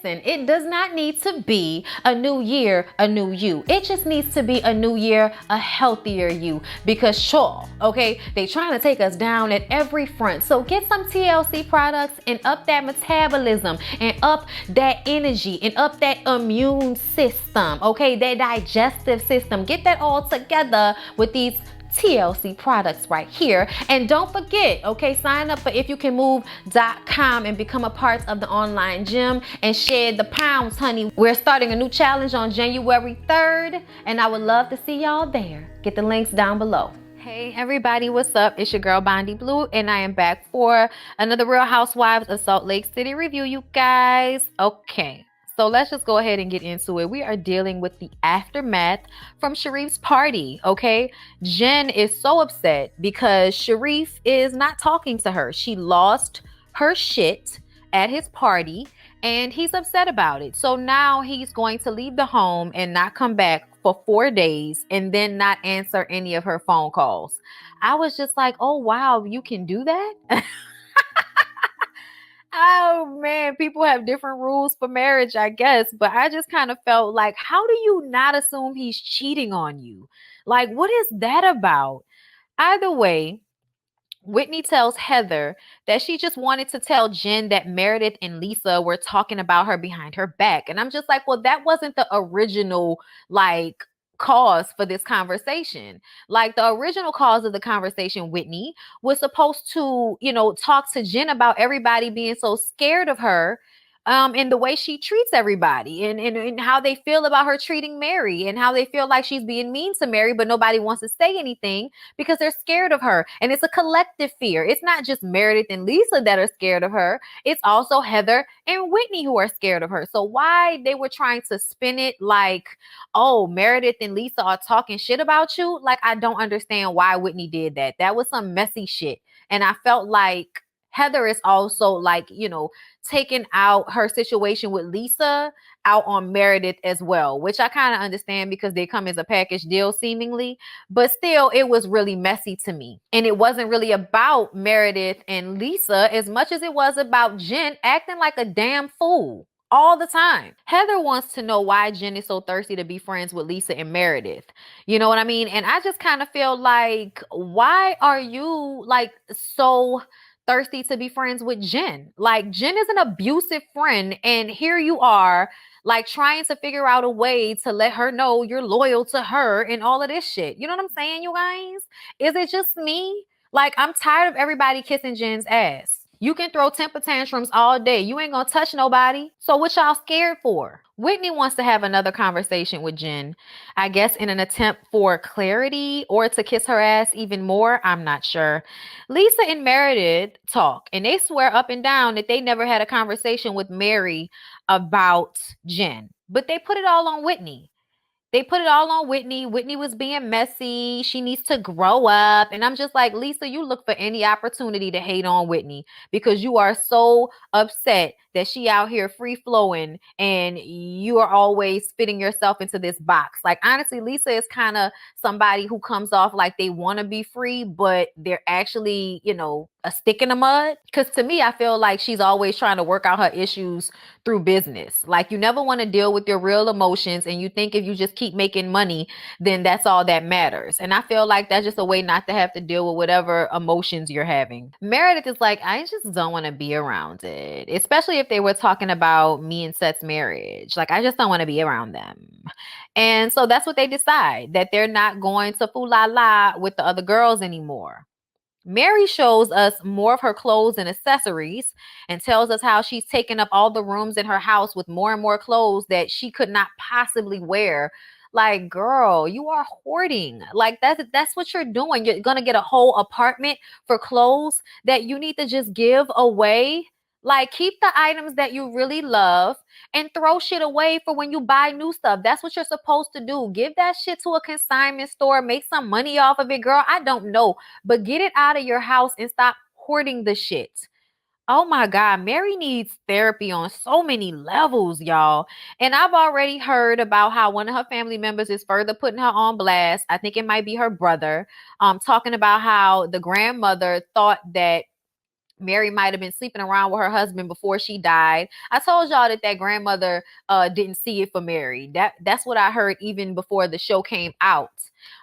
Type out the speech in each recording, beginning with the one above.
Listen, it does not need to be a new year, a new you. It just needs to be a new year, a healthier you. Because sure, okay, they trying to take us down at every front. So get some TLC products and up that metabolism and up that energy and up that immune system, okay, that digestive system. Get that all together with these TLC products right here. And don't forget, okay, sign up for ifyoucanmove.com and become a part of the online gym and shed the pounds, honey. We're starting a new challenge on January 3rd, and I would love to see y'all there. Get the links down below. Hey everybody, what's up? It's your girl Bondi Blue, and I am back for another Real Housewives of Salt Lake City review, you guys. Okay, so let's just go ahead and get into it. We are dealing with the aftermath from Sharif's party, okay? Jen is so upset because Sharif is not talking to her. She lost her shit at his party, and he's upset about it. So now he's going to leave the home and not come back for 4 days and then not answer any of her phone calls. I was just like, oh, wow, you can do that? Oh man, people have different rules for marriage, I guess, but I just kind of felt like, how do you not assume he's cheating on you? Like, what is that about? Either way, Whitney tells Heather that she just wanted to tell Jen that Meredith and Lisa were talking about her behind her back. And I'm just like, well, that wasn't the original, like, cause for this conversation. Like, the original cause of the conversation, Whitney, was supposed to, talk to Jen about everybody being so scared of her, and the way she treats everybody and how they feel about her treating Mary and how they feel like she's being mean to Mary, but nobody wants to say anything because they're scared of her. And it's a collective fear. It's not just Meredith and Lisa that are scared of her. It's also Heather and Whitney who are scared of her. So why they were trying to spin it like, oh, Meredith and Lisa are talking shit about you? Like, I don't understand why Whitney did that. That was some messy shit. And I felt like Heather is also like, taking out her situation with Lisa out on Meredith as well, which I kind of understand because they come as a package deal seemingly, but still it was really messy to me. And it wasn't really about Meredith and Lisa as much as it was about Jen acting like a damn fool all the time. Heather wants to know why Jen is so thirsty to be friends with Lisa and Meredith. You know what I mean? And I just kind of feel like, why are you like so thirsty to be friends with Jen? Like, Jen is an abusive friend, and here you are like trying to figure out a way to let her know you're loyal to her and all of this shit. You know what I'm saying, you guys? Is it just me? Like, I'm tired of everybody kissing Jen's ass. You can throw temper tantrums all day. You ain't gonna touch nobody. So what y'all scared for? Whitney wants to have another conversation with Jen, I guess in an attempt for clarity or to kiss her ass even more. I'm not sure. Lisa and Meredith talk, and they swear up and down that they never had a conversation with Mary about Jen, but they put it all on Whitney. Whitney was being messy. She needs to grow up. And I'm just like, Lisa, you look for any opportunity to hate on Whitney because you are so upset that she out here free flowing and you are always fitting yourself into this box. Like, honestly, Lisa is kind of somebody who comes off like they want to be free, but they're actually, a stick in the mud. Because to me, I feel like she's always trying to work out her issues through business. Like, you never want to deal with your real emotions, and you think if you just keep making money, then that's all that matters. And I feel like that's just a way not to have to deal with whatever emotions you're having. Meredith is like, I just don't want to be around it, especially if they were talking about me and Seth's marriage. Like, I just don't want to be around them. And so that's what they decide, that they're not going to fool la la with the other girls anymore. Mary shows us more of her clothes and accessories and tells us how she's taken up all the rooms in her house with more and more clothes that she could not possibly wear. Like, girl, you are hoarding. Like, that's what you're doing. You're going to get a whole apartment for clothes that you need to just give away. Like, keep the items that you really love and throw shit away for when you buy new stuff. That's what you're supposed to do. Give that shit to a consignment store. Make some money off of it, girl. I don't know. But get it out of your house and stop hoarding the shit. Oh my God, Mary needs therapy on so many levels, y'all. And I've already heard about how one of her family members is further putting her on blast. I think it might be her brother, talking about how the grandmother thought that Mary might have been sleeping around with her husband before she died. I told y'all that grandmother didn't see it for Mary. That's what I heard even before the show came out.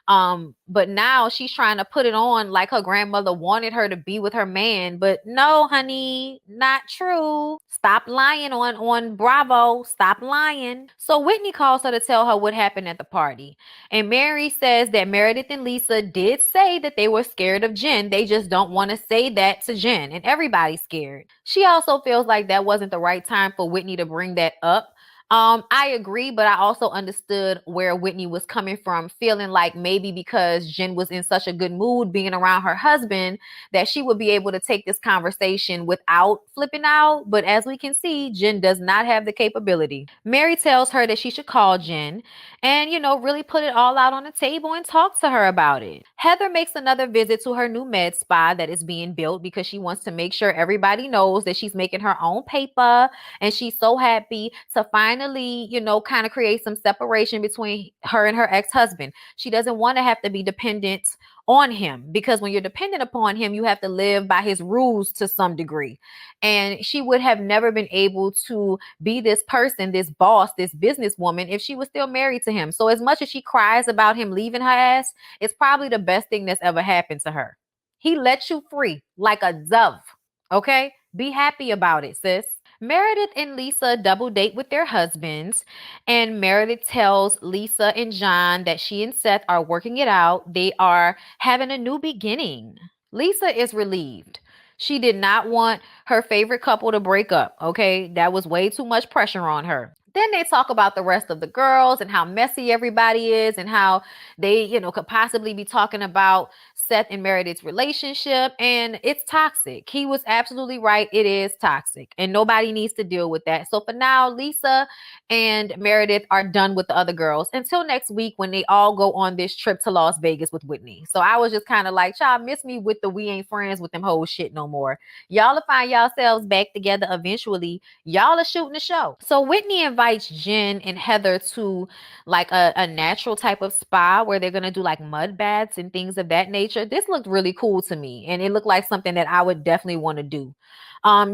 But now she's trying to put it on like her grandmother wanted her to be with her man. But no, honey, not true. Stop lying on Bravo. Stop lying. So Whitney calls her to tell her what happened at the party. And Mary says that Meredith and Lisa did say that they were scared of Jen. They just don't want to say that to Jen. And everybody's scared. She also feels like that wasn't the right time for Whitney to bring that up. I agree, but I also understood where Whitney was coming from, feeling like maybe because Jen was in such a good mood being around her husband that she would be able to take this conversation without flipping out. But as we can see, Jen does not have the capability. Mary tells her that she should call Jen and, really put it all out on the table and talk to her about it. Heather makes another visit to her new med spa that is being built because she wants to make sure everybody knows that she's making her own paper, and she's so happy to finally, kind of create some separation between her and her ex-husband. She doesn't want to have to be dependent on him, because when you're dependent upon him, you have to live by his rules to some degree. And she would have never been able to be this person, this boss, this businesswoman, if she was still married to him. So as much as she cries about him leaving her ass, it's probably the best thing that's ever happened to her. He let you free like a dove. Okay? Be happy about it, sis. Meredith and Lisa double date with their husbands, and Meredith tells Lisa and John that she and Seth are working it out. They are having a new beginning. Lisa is relieved. She did not want her favorite couple to break up, okay? That was way too much pressure on her. Then they talk about the rest of the girls and how messy everybody is and how they, could possibly be talking about Seth and Meredith's relationship, and it's toxic. He was absolutely right. It is toxic, and nobody needs to deal with that. So for now, Lisa and Meredith are done with the other girls until next week when they all go on this trip to Las Vegas with Whitney. So I was just kind of like, y'all miss me with the we ain't friends with them whole shit no more. Y'all will find yourselves back together eventually. Y'all are shooting the show. So Whitney invites Jen and Heather to like a natural type of spa where they're going to do like mud baths and things of that nature. This looked really cool to me, and it looked like something that I would definitely want to do.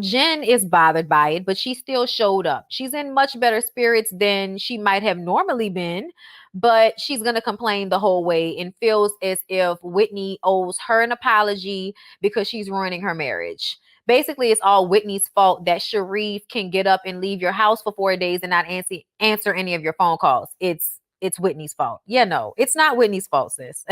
Jen is bothered by it, but she still showed up. She's in much better spirits than she might have normally been, but she's going to complain the whole way and feels as if Whitney owes her an apology because she's ruining her marriage. Basically, it's all Whitney's fault that Sharif can get up and leave your house for 4 days and not answer any of your phone calls. It's Whitney's fault. Yeah, no, it's not Whitney's fault, sis.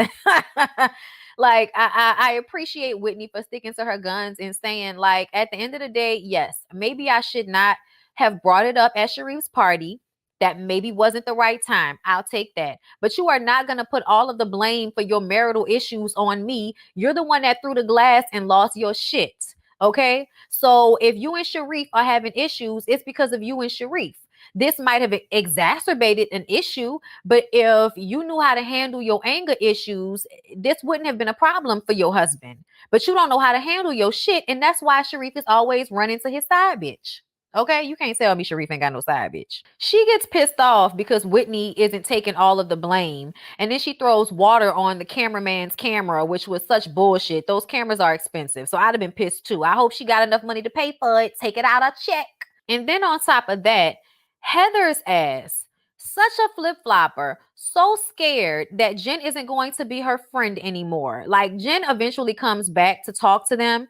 Like, I appreciate Whitney for sticking to her guns and saying, like, at the end of the day, yes, maybe I should not have brought it up at Sharif's party. That maybe wasn't the right time. I'll take that. But you are not going to put all of the blame for your marital issues on me. You're the one that threw the glass and lost your shit. Okay? So if you and Sharif are having issues, it's because of you and Sharif. This might have exacerbated an issue, but if you knew how to handle your anger issues, this wouldn't have been a problem for your husband. But you don't know how to handle your shit, and that's why Sharif is always running to his side bitch. Okay, you can't tell me Sharif ain't got no side bitch. She gets pissed off because Whitney isn't taking all of the blame, and then she throws water on the cameraman's camera, which was such bullshit. Those cameras are expensive, so I'd have been pissed too. I hope she got enough money to pay for it. Take it out of check. And then on top of that, Heather's ass, such a flip-flopper, so scared that Jen isn't going to be her friend anymore. Like, Jen eventually comes back to talk to them,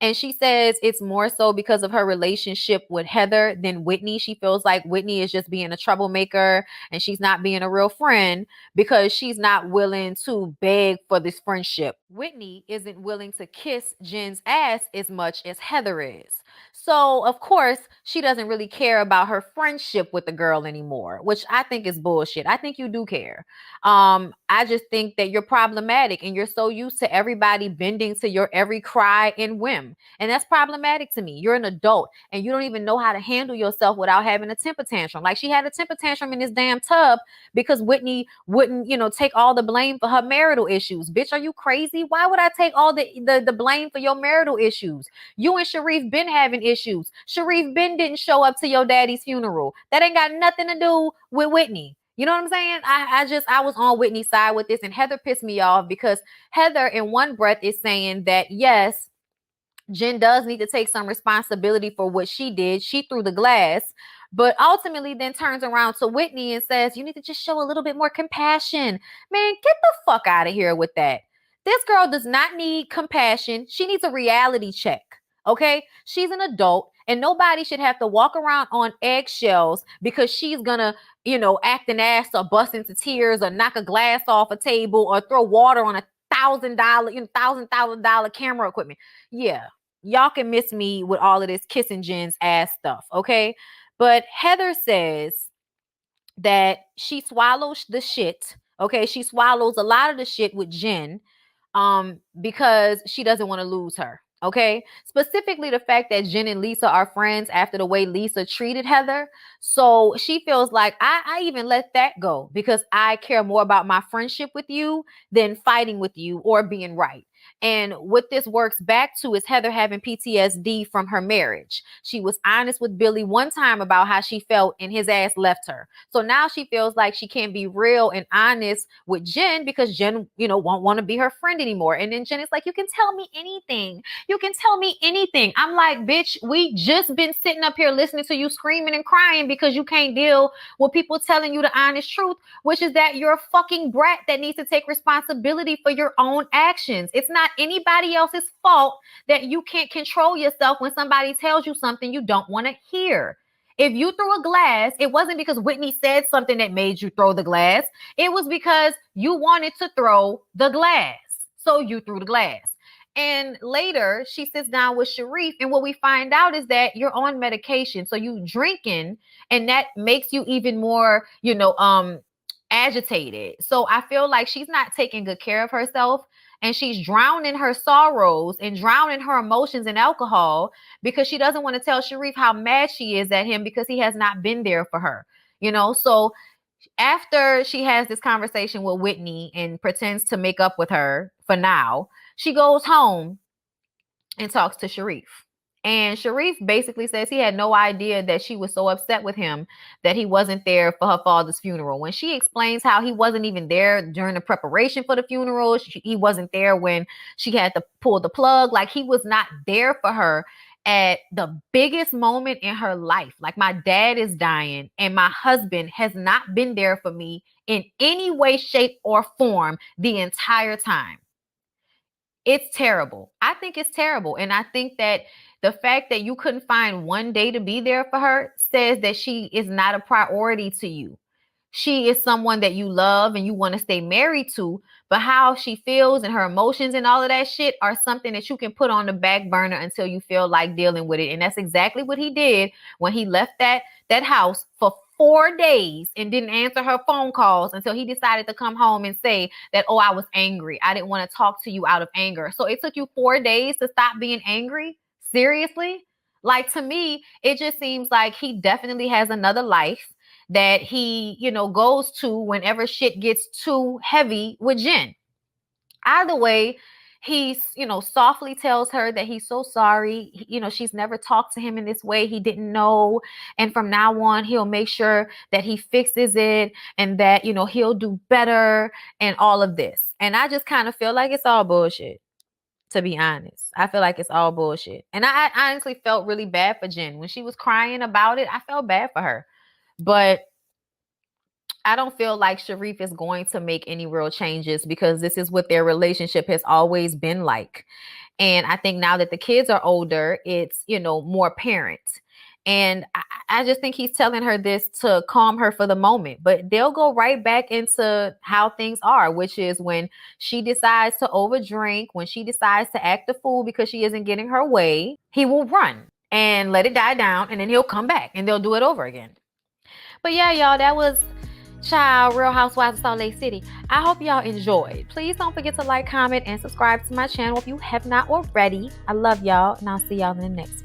and she says it's more so because of her relationship with Heather than Whitney. She feels like Whitney is just being a troublemaker and she's not being a real friend because she's not willing to beg for this friendship. Whitney isn't willing to kiss Jen's ass as much as Heather is. So, of course, she doesn't really care about her friendship with the girl anymore, which I think is bullshit. I think you do care. I just think that you're problematic and you're so used to everybody bending to your every cry and whim. And that's problematic to me. You're an adult and you don't even know how to handle yourself without having a temper tantrum. Like, she had a temper tantrum in this damn tub because Whitney wouldn't, take all the blame for her marital issues. Bitch, are you crazy? Why would I take all the blame for your marital issues? You and Sharif been having issues. Sharif Ben didn't show up to your daddy's funeral. That ain't got nothing to do with Whitney. You know what I'm saying? I was on Whitney's side with this, and Heather pissed me off because Heather in one breath is saying that, yes, Jen does need to take some responsibility for what she did. She threw the glass, but ultimately then turns around to Whitney and says, you need to just show a little bit more compassion. Man, get the fuck out of here with that. This girl does not need compassion. She needs a reality check. Okay? She's an adult, and nobody should have to walk around on eggshells because she's gonna, act an ass or bust into tears or knock a glass off a table or throw water on a $1,000 camera equipment. Yeah, y'all can miss me with all of this kissing Jen's ass stuff, okay? But Heather says that she swallows the shit, okay? She swallows a lot of the shit with Jen because she doesn't want to lose her. Okay. Specifically the fact that Jen and Lisa are friends after the way Lisa treated Heather. So she feels like I even let that go because I care more about my friendship with you than fighting with you or being right. And what this works back to is Heather having PTSD from her marriage. She was honest with Billy one time about how she felt and his ass left her. So now she feels like she can't be real and honest with Jen because Jen, won't want to be her friend anymore. And then Jen is like, you can tell me anything. You can tell me anything. I'm like, bitch, we just been sitting up here listening to you screaming and crying because you can't deal with people telling you the honest truth, which is that you're a fucking brat that needs to take responsibility for your own actions. It's not anybody else's fault that you can't control yourself when somebody tells you something you don't want to hear. If you threw a glass, it wasn't because Whitney said something that made you throw the glass. It was because you wanted to throw the glass. So you threw the glass. And later she sits down with Sharif, and what we find out is that you're on medication. So you drinking, and that makes you even more, agitated. So I feel like she's not taking good care of herself, and she's drowning her sorrows and drowning her emotions in alcohol because she doesn't want to tell Sharif how mad she is at him because he has not been there for her. So after she has this conversation with Whitney and pretends to make up with her for now, she goes home and talks to Sharif. And Sharif basically says he had no idea that she was so upset with him that he wasn't there for her father's funeral. When she explains how he wasn't even there during the preparation for the funeral, he wasn't there when she had to pull the plug. Like, he was not there for her at the biggest moment in her life. Like, my dad is dying and my husband has not been there for me in any way, shape, or form the entire time. It's terrible. I think it's terrible. And I think that the fact that you couldn't find one day to be there for her says that she is not a priority to you. She is someone that you love and you want to stay married to, but how she feels and her emotions and all of that shit are something that you can put on the back burner until you feel like dealing with it. And that's exactly what he did when he left that house for 4 days and didn't answer her phone calls until he decided to come home and say that, oh, I was angry. I didn't want to talk to you out of anger. So it took you 4 days to stop being angry? Seriously? Like, to me, it just seems like he definitely has another life that he, goes to whenever shit gets too heavy with Jen. Either way, he, softly tells her that he's so sorry. She's never talked to him in this way. He didn't know. And from now on, he'll make sure that he fixes it and that, he'll do better and all of this. And I just kind of feel like it's all bullshit, to be honest. I feel like it's all bullshit. And I honestly felt really bad for Jen. When she was crying about it, I felt bad for her. But I don't feel like Sharif is going to make any real changes because this is what their relationship has always been like. And I think now that the kids are older, it's, more apparent. And I just think he's telling her this to calm her for the moment. But they'll go right back into how things are, which is when she decides to overdrink, when she decides to act a fool because she isn't getting her way, he will run and let it die down. And then he'll come back and they'll do it over again. But yeah, y'all, that was Real Housewives of Salt Lake City. I hope y'all enjoyed. Please don't forget to like, comment, and subscribe to my channel if you have not already. I love y'all, and I'll see y'all in the next one.